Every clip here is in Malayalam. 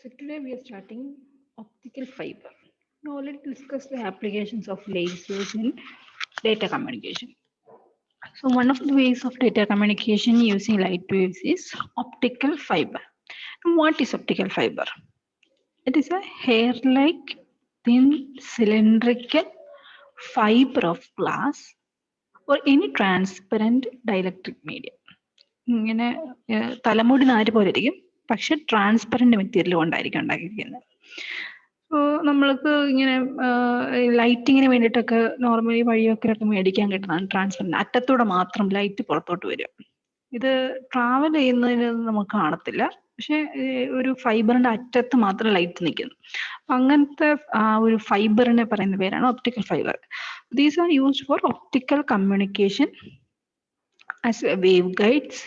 So today we are starting optical fiber. Now let's discuss the applications of lasers in data communication. So one of the ways of data communication using light waves is optical fiber. And what is optical fiber? It is a hair-like thin cylindrical fiber of glass or any transparent dielectric medium. ഇങ്ങനെ തലമുടി നാര് പോലെ ഇരിക്കും, പക്ഷെ ട്രാൻസ്പെറന്റ് മെറ്റീരിയൽ കൊണ്ടായിരിക്കും ഉണ്ടാക്കിയിരിക്കുന്നത്. നമ്മൾക്ക് ഇങ്ങനെ ലൈറ്റിങ്ങിന് വേണ്ടിയിട്ടൊക്കെ നോർമലി വഴിയൊക്കെ മേടിക്കാൻ കിട്ടുന്നതാണ് ട്രാൻസ്പെറന്റ്. അറ്റത്തൂടെ മാത്രം ലൈറ്റ് പുറത്തോട്ട് വരും. ഇത് ട്രാവൽ ചെയ്യുന്നതിന് നമുക്ക് കാണത്തില്ല, പക്ഷെ ഒരു ഫൈബറിന്റെ അറ്റത്ത് മാത്രം ലൈറ്റ് നിൽക്കുന്നു. അങ്ങനത്തെ ഒരു ഫൈബറിനെ പറയുന്ന പേരാണ് optical fibre. These are used for optical communication as wave guides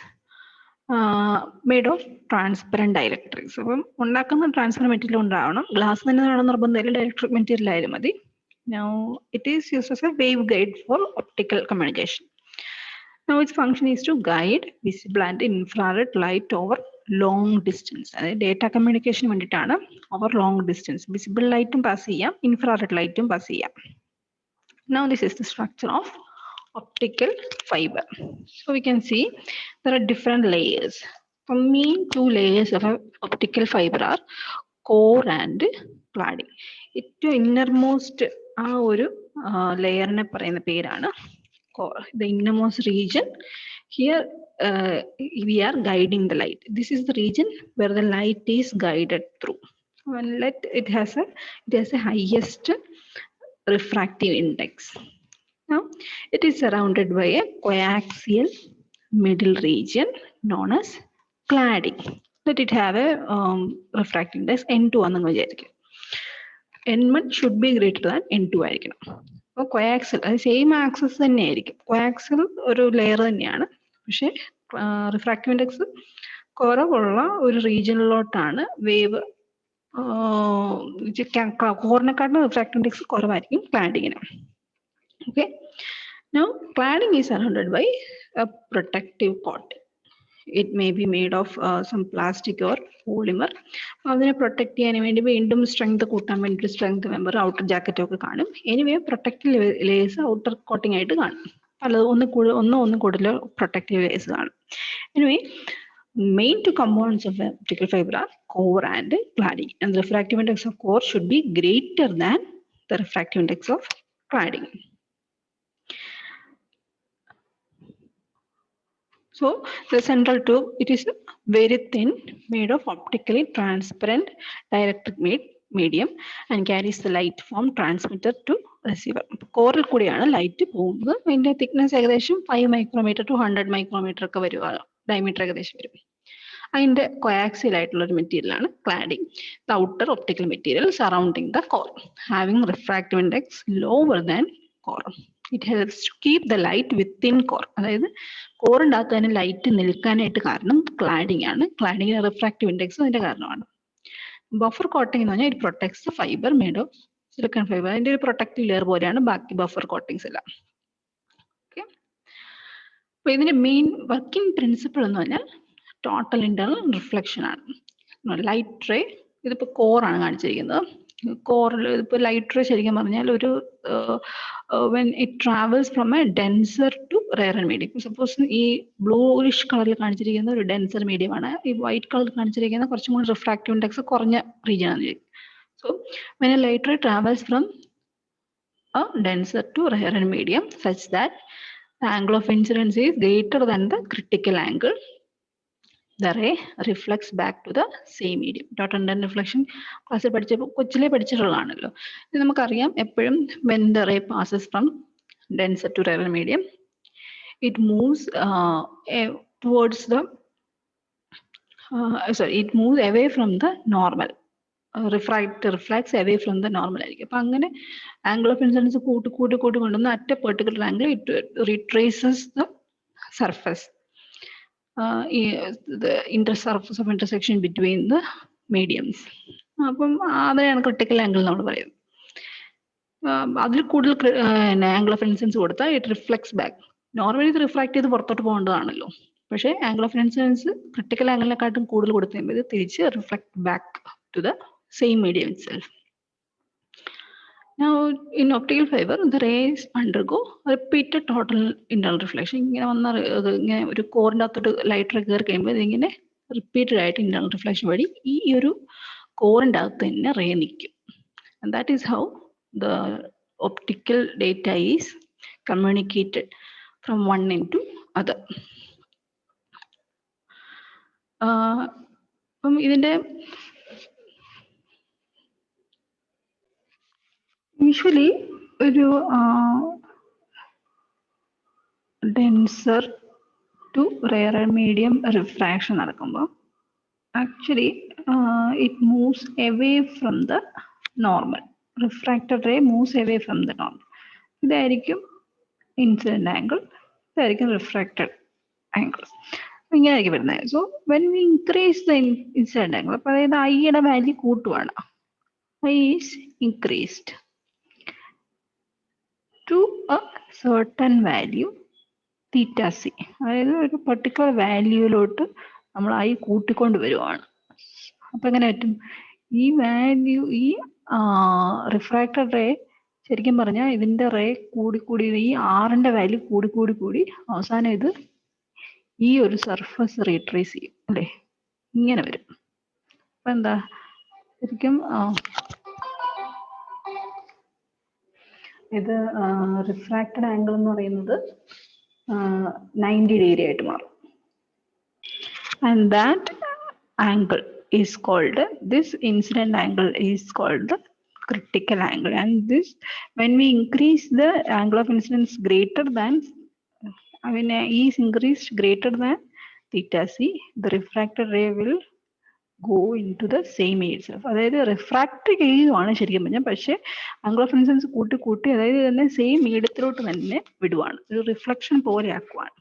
made of transparent dielectrics. അപ്പം ഉണ്ടാക്കുന്ന ട്രാൻസ്പെറന്റ് മെറ്റീരിയൽ ഉണ്ടാവണം. ഗ്ലാസ് തന്നെ വേണം നിർബന്ധമില്ല, ഡയലക്ട്രിക് മെറ്റീരിയൽ ആയാലും മതി. Now it is used as a waveguide for optical communication. Now its function is to guide visible and infrared light over long distance. അതായത് ഡേറ്റ കമ്മ്യൂണിക്കേഷന് വേണ്ടിയിട്ടാണ് over long distance. Visible ലൈറ്റും പാസ് ചെയ്യാം, infrared ലൈറ്റും പാസ് ചെയ്യാം. Now this is the structure of optical fiber. So we can see there are different layers. The main two layers of optical fiber are core and cladding. ഏറ്റവും innermost ആ ഒരു ലെയറിനെ പറയുന്ന പേരാണ് core. The innermost region here we are guiding the light. This is the region where the light is guided through. And it has a highest refractive index. Now, it is surrounded by a coaxial middle region known as cladding. Let it have a refractive index N2 ആണെന്ന് വിചാരിക്കും. N1 should be greater than N2 ആയിരിക്കണം. അപ്പോൾ കോയാക്സിൽ അത് സെയിം ആക്സസ് തന്നെയായിരിക്കും. കോയാക്സിൽ ഒരു ലെയർ തന്നെയാണ്, പക്ഷെ റിഫ്രാക്റ്റീവ് ഇൻഡെക്സ് കുറവുള്ള ഒരു റീജിയനിലോട്ടാണ് വേവ് കോറിനെക്കാട്ടിലും റിഫ്രാക്റ്റീവ് ഇൻഡെക്സ് കുറവായിരിക്കും ക്ലാഡിങ്ങിന്. Okay, now cladding is surrounded by a protective coating. It may be made of some plastic or polymer. അതിനെ പ്രൊട്ടക്ട് ചെയ്യാൻ വേണ്ടി വീണ്ടും സ്ട്രെങ്ത് കൂട്ടാൻ വേണ്ടി സ്ട്രെങ്ത് മെമ്പർ ഔട്ടർ ജാക്കറ്റ് ഒക്കെ കാണും. Anyway protective layers outer coating ആയിട്ട് കാണും. പലതും ഒന്നും കൂടുതൽ പ്രൊട്ടക്റ്റീവ് ലേയേഴ്സ് കാണും. Anyway main two components of optical fiber are core and cladding, and the refractive index of core should be greater than the refractive index of cladding. So the central tube, it is very thin, made of optically transparent dielectric medium and carries the light from transmitter to receiver. Core കൂടിയാണ് ലൈറ്റ് പോകുന്നത്. അതിന്റെ തിക്നെസ് ഏകദേശം 5 മൈക്രോമീറ്റർ to 100 മൈക്രോമീറ്റർ ഒക്കെ വരും, ഡയമീറ്റർ ഏകദേശം വരും. അതിന്റെ കോയാക്സിയൽ ആയിട്ടുള്ള ഒരു മെറ്റീരിയൽ ആണ് cladding. The outer optical material surrounding the core having refractive index lower than core. It helps to keep the light within core. അതായത് കോർ ഉണ്ടാക്കാൻ ലൈറ്റ് നിൽക്കാനായിട്ട് കാരണം ക്ലാഡിംഗ് ആണ്. ക്ലാഡിംഗിന് റിഫ്രാക്റ്റീവ് ഇൻഡെക്സ് അതിന്റെ കാരണമാണ്. ബഫർ കോട്ടിംഗ് എന്ന് പറഞ്ഞാൽ it protects the fiber made of silicon fiber. അതിന്റെ ഒരു പ്രൊട്ടക്റ്റീവ് ലെയർ പോലെയാണ് ബാക്കി ബഫർ കോട്ടിങ്സ് എല്ലാം. ഓക്കെ, അപ്പൊ ഇതിന്റെ മെയിൻ വർക്കിംഗ് പ്രിൻസിപ്പിൾ എന്ന് പറഞ്ഞാൽ ടോട്ടൽ ഇന്റർണൽ റിഫ്ലക്ഷൻ ആണ്. ലൈറ്റ് റേ ഇതിപ്പോ കോറാണ് കാണിച്ചിരിക്കുന്നത്. കോറിൽ ഇതിപ്പോ ലൈറ്റ് റേ ശരിക്കും പറഞ്ഞാൽ ഒരു when it travels from a denser to rarer medium. Suppose ഈ ബ്ലൂയിഷ് കളറിൽ കാണിച്ചിരിക്കുന്ന ഒരു ഡെൻസർ മീഡിയം ആണ്, ഈ വൈറ്റ് കളറിൽ കാണിച്ചിരിക്കുന്ന കുറച്ചും കൂടി റിഫ്രാക്റ്റീവ് ഇൻഡെക്സ് കുറഞ്ഞ റീജിയൻ ആണ്. So when a light ray travels from a denser to rarer medium such that the angle of incidence is greater than the critical angle, the ray reflects back to the same medium. Dot and reflection ക്ലാസ്സിൽ പഠിച്ചപ്പോൾ കൊച്ചിലെ പഠിച്ചിട്ടുള്ളതാണല്ലോ. ഇത് നമുക്കറിയാം എപ്പോഴും when the ray passes from denser to rarer medium, it moves towards the it moves away from the normal. Reflects away from the normal ആയിരിക്കും. അപ്പൊ അങ്ങനെ ആംഗിൾ ഓഫ് ഇൻസിഡൻസ് കൂട്ടി കൊണ്ടുവന്ന് at a particular angle it retraces the surface, the surface of intersection between the mediums. അപ്പം അതാണ് ക്രിട്ടിക്കൽ ആംഗിൾ നമ്മൾ പറയുന്നത്. അതിൽ കൂടുതൽ ആംഗിൾ ഓഫ് ഇൻസിഡൻസ് കൊടുത്താൽ ഇറ്റ് റിഫ്ലെക്ട്സ് ബാക്ക്. നോർമലി ഇത് റിഫ്രാക്ട് ചെയ്ത് പുറത്തോട്ട് പോകേണ്ടതാണല്ലോ, പക്ഷേ ആംഗിൾ ഓഫ് ഇൻസിഡൻസ് ക്രിട്ടിക്കൽ ആംഗിളിനെക്കാട്ടും കൂടുതൽ കൊടുത്തു കഴിയുമ്പോൾ ഇത് തിരിച്ച് reflect back to the same medium itself. Now, in optical fiber, the rays undergo repeated total internal reflection. ഇങ്ങനെ വന്ന ഇങ്ങനെ ഒരു കോറിൻ്റെ അകത്തോട്ട് ലൈറ്റ് കയറി കഴിയുമ്പോൾ ഇതിങ്ങനെ റിപ്പീറ്റഡ് ആയിട്ട് ഇന്റർണൽ റിഫ്ലക്ഷൻ വഴി ഈ ഒരു കോറിൻ്റെ അകത്ത് തന്നെ റേ നിൽക്കും. And that is how the optical data is communicated from one into other. അപ്പം ഇതിൻ്റെ യൂഷ്വലി ഒരു denser to rare medium refraction നടക്കുമ്പോൾ actually it moves away from the normal. Refracted ray moves away from the normal. ഇതായിരിക്കും ഇൻസിഡന്റ് ആംഗിൾ, ഇതായിരിക്കും റിഫ്രാക്റ്റഡ് ആംഗിൾ. ഇങ്ങനെ ആയിരിക്കും വരുന്നത്. So when we increase the incident angle, അപ്പോൾ അതായത് ഐയുടെ വാല്യൂ കൂട്ടുവാണ്, I is increased to a certain value theta C, അതായത് ഒരു പെർട്ടിക്കുലർ വാല്യൂയിലോട്ട് നമ്മൾ ഐ കൂട്ടിക്കൊണ്ട് വരുവാണ്. അപ്പം എങ്ങനെ പറ്റും? ഈ വാല്യൂ, ഈ റിഫ്രാക്റ്റഡ് റേ ശരിക്കും പറഞ്ഞാൽ ഇതിൻ്റെ റേ കൂടി ഈ ആറിൻ്റെ വാല്യൂ കൂടി അവസാനം ഇത് ഈ ഒരു സർഫസ് റീട്രേസ് ചെയ്യും അല്ലേ, ഇങ്ങനെ വരും. അപ്പം എന്താ ശരിക്കും ഇത് റിഫ്രാക്റ്റഡ് ആംഗിൾ എന്ന് പറയുന്നത് 90 ഡിഗ്രി ആയിട്ട് മാറും. And that angle is called, this incident angle is called critical angle. And this, when we increase the angle of incidence greater than, I mean is increased greater than theta c, the refracted ray will go into the same itself. അതായത് റിഫ്രാക്ട് ചെയ്യുവാണ് ശരിക്കും പറഞ്ഞാൽ, പക്ഷേ ആംഗിൾ ഓഫ് ഇൻസിഡൻസ് കൂട്ടി അതായത് തന്നെ സെയിം മീഡിയത്തിലോട്ട് തന്നെ വിടുവാണ്, ഒരു റിഫ്ലക്ഷൻ പോലെ ആക്കുവാണ്.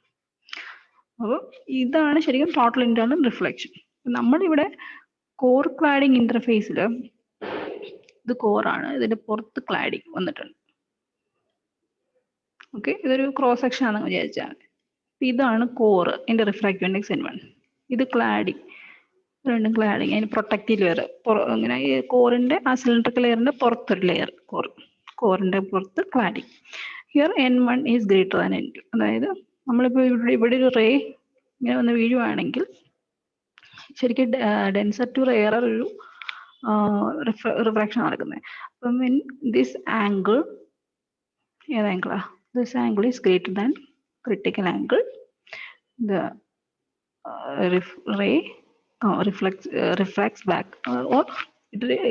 അപ്പോൾ ഇതാണ് ശരിക്കും ടോട്ടൽ ഇന്റേണൽ റിഫ്ലക്ഷൻ. നമ്മളിവിടെ കോർ ക്ലാഡിംഗ് ഇന്റർഫേസിൽ ഇത് കോറാണ്, ഇതിന്റെ പുറത്ത് ക്ലാഡിംഗ് വന്നിട്ടുണ്ട്. ഓക്കെ, ഇതൊരു ക്രോസ് സെക്ഷൻ ആണെന്ന് വിചാരിച്ചാൽ ഇതാണ് കോറ്, ഇതിന്റെ റിഫ്രാക്റ്റീവ് ഇൻഡെക്സ് N1. ഇത് ക്ലാഡിംഗ്, രണ്ടും ക്ലാഡിംഗ്, അതിന് പ്രൊട്ടക്റ്റീവ് ലെയർ ഇങ്ങനെ ഈ കോറിന്റെ ആ സിലിണ്ടറിക്കൽ ലെയറിന്റെ പുറത്തൊരു ലെയർ കോറിന്റെ പുറത്ത് cladding. Here N1 is greater than N2. അതായത് നമ്മളിപ്പോൾ ഇവിടെ ഒരു റേ ഇങ്ങനെ വന്ന് വീഴുവാണെങ്കിൽ ശരിക്കും ഡെൻസർ ടു റെയർ ഒരു റിഫ്രാക്ഷൻ നടക്കുന്നത്. അപ്പം ദിസ് ആംഗിൾ, ഏത് ആംഗിളാ? This angle is greater than critical angle. The ray refracts back or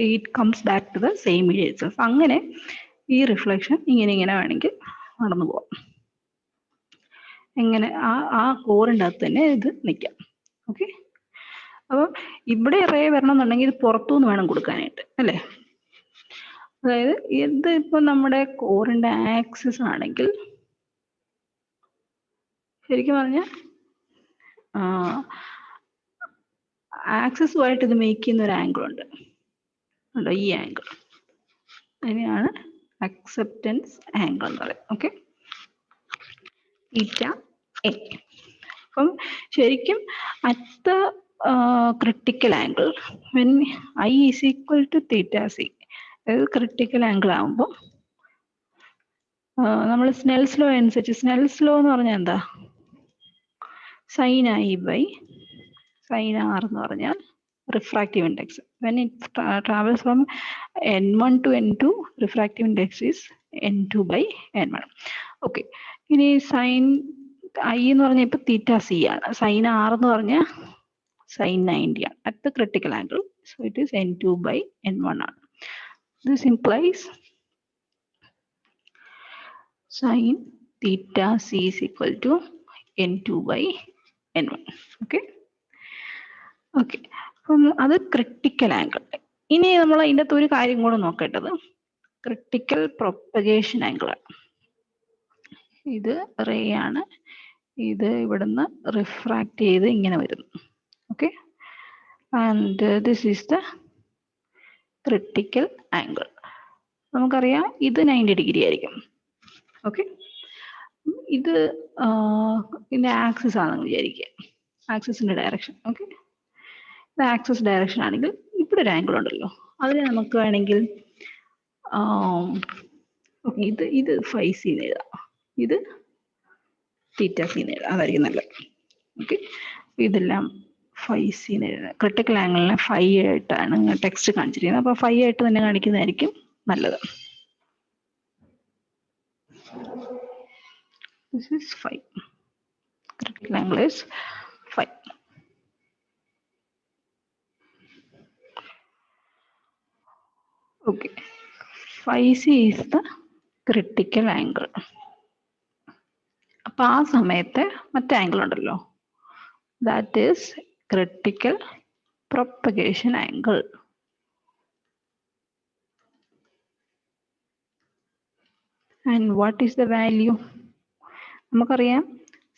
it comes back to the same media itself. അങ്ങനെ ഈ റിഫ്ലക്ഷൻ ഇങ്ങനെ വേണമെങ്കിൽ നടന്നു പോവാം. എങ്ങനെ ആ കോറിൻ്റെ അകത്ത് തന്നെ ഇത് നിൽക്കാം. ഓക്കെ, അപ്പം ഇവിടെ റേ വരണം എന്നുണ്ടെങ്കിൽ ഇത് പുറത്തുനിന്ന് വേണം കൊടുക്കാനായിട്ട് അല്ലേ. അതായത് ഇത് ഇപ്പം നമ്മുടെ കോറിൻ്റെ ആക്സിസ് ആണെങ്കിൽ ശരിക്കും പറഞ്ഞാൽ ആക്സിസുമായിട്ട് ഇത് മേക്ക് ചെയ്യുന്ന ഒരു ആംഗിൾ ഉണ്ട്, ഈ ആംഗിൾ, അതിനെയാണ് അക്സെപ്റ്റൻസ് ആംഗിൾ എന്ന് പറയുന്നത്. Okay, theta A. അപ്പം ശരിക്കും at the critical angle when I is equal to theta C, അതായത് ക്രിട്ടിക്കൽ ആംഗിൾ ആകുമ്പോൾ നമ്മൾ സ്നെൽസ് ലോ അനുസരിച്ച്, സ്നെൽസ് ലോ എന്ന് പറഞ്ഞാൽ എന്താ? Sine I by sine R എന്ന് പറഞ്ഞാൽ refractive index. When it travels from N1 to N2, refractive index is N2 by N1. Okay, ഇനി സൈൻ ഐ എന്ന് പറഞ്ഞാൽ ഇപ്പൊ തീറ്റ സി ആണ്, സൈൻ ആർ എന്ന് പറഞ്ഞാൽ സൈൻ 90 ആണ് at the critical angle. So it is N2 by N1 ആണ്. This implies sine theta C is equal to N2 by N1. Okay okay, അപ്പം അത് ക്രിട്ടിക്കൽ ആംഗിൾ. ഇനി നമ്മൾ അതിൻ്റെ അകത്ത് ഒരു കാര്യം കൂടെ നോക്കേണ്ടത് ക്രിട്ടിക്കൽ പ്രൊപ്പഗേഷൻ ആംഗിൾ ആണ്. ഇത് റേ ആണ്, ഇത് ഇവിടുന്ന് റിഫ്രാക്ട് ചെയ്ത് ഇങ്ങനെ വരുന്നു. Okay, and this is the critical angle. നമുക്കറിയാം ഇത് 90 ഡിഗ്രി ആയിരിക്കും. ഓക്കെ, ഇത് ഇതിൻ്റെ ആക്സിസ് ആണെന്ന് വിചാരിക്കുക, ആക്സിസിൻ്റെ ഡയറക്ഷൻ. ഓക്കെ, ഇത് ആക്സിസ് ഡയറക്ഷൻ ആണെങ്കിൽ ഇവിടെ ഒരു ആംഗിൾ ഉണ്ടല്ലോ, അതിനെ നമുക്ക് വേണമെങ്കിൽ ഇത് ഫൈ സി എന്ന് എഴുതാം, ഇത് തീറ്റ സി എന്ന് എഴുതാം, അതായിരിക്കും നല്ലത്. ഓക്കെ, ഇതെല്ലാം ഫൈ സി എന്ന് എഴുതാം. ക്രിട്ടിക്കൽ ആംഗിളിനെ ഫൈ ആയിട്ടാണ് ടെക്സ്റ്റ് കാണിച്ചിരിക്കുന്നത്, അപ്പോൾ ഫൈ ആയിട്ട് തന്നെ കാണിക്കുന്നതായിരിക്കും നല്ലത്. This is phi. Critical angle is phi. Okay. Phi C is the critical angle. അപ്പോൾ ആ സമയത്ത് മറ്റേ ആംഗിൾ ഉണ്ടല്ലോ, that is critical propagation angle. And what is the value? നമുക്കറിയാം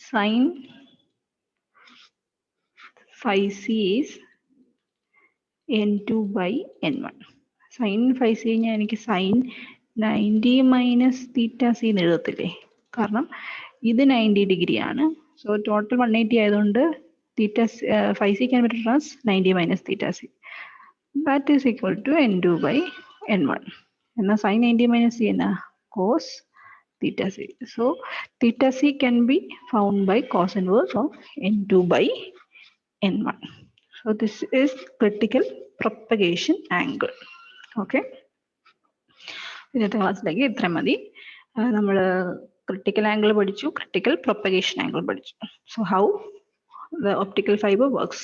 sin phi c is n2 by n1. sin phi c ഞാൻ എനിക്ക് sin 90 മൈനസ് തീറ്റ സി എന്ന് എഴുതത്തില്ലേ, കാരണം ഇത് 90 ഡിഗ്രി ആണ്. സോ ടോട്ടൽ 180 ആയതുകൊണ്ട് തീറ്റ phi c can be written as 90 minus theta C. That is equal to n2 by n1. എന്നാൽ sin 90 മൈനസ് സി എന്നാ cos theta c. So theta c can be found by cos inverse of n2 by n1. So this is critical propagation angle. Okay. ഇന്നത്തെ ക്ലാസ്സിലേക്ക് ഇത്ര മതി. നമ്മൾ critical angle പഠിച്ചു, critical propagation angle പഠിച്ചു. So how the optical fiber works.